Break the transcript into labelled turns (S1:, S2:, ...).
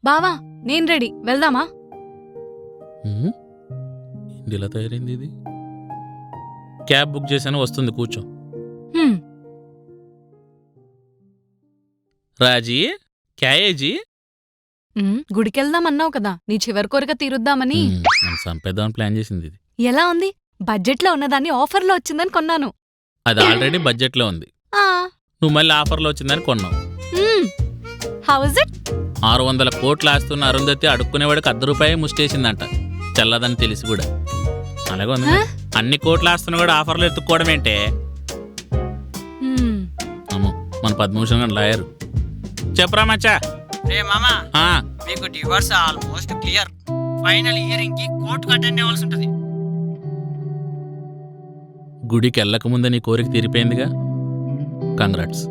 S1: బావా నేను రెడీ, వెళ్దామా?
S2: ఏంటి ఇలా తయారైంది ఇది? క్యాబ్ బుక్ చేశాను, వస్తుంది, కూర్చో.
S1: హ్మ్,
S2: రాజీ, క్యాయేజీ.
S1: గుడికెళ్దాం అన్నావు కదా, నీ చివరి కోరిక తీరుద్దామని.
S2: నన్ను చంపేద్దామని ప్లాన్ చేసింది ఇది.
S1: ఎలా ఉంది? బడ్జెట్లో ఉన్నదాన్ని ఆఫర్లో వచ్చిందని కొన్నాను.
S2: అది ఆల్రెడీ బడ్జెట్లో ఉంది,
S1: ఆ,
S2: నువ్వు మళ్ళీ ఆఫర్లో వచ్చిందని కొన్నావు.
S1: How is it?
S2: 600 కోట్లు ఆస్తున్న అరుంధతి అడుక్కునేవాడికి ₹1 ముష్టేసిందంట, చల్లదని తెలిసి కూడా. అలాగే ఉంది. అన్ని కోట్లు ఆస్తున్న కూడా ఆఫర్లో ఎత్తుక్కోవడం ఏంటే? అమ్మో, మన 13 గంటల లాయరు. చెప్పరా మచ్చా.
S3: రే మామా, మీకు divorce almost clear. Final hearing కి కోర్టుకు అటెండ్ అవ్వాల్సి ఉంటుంది.
S2: గుడికి వెళ్ళక ముందే నీ కోరిక తీరిపోయిందిగా, కంగ్రాట్స్.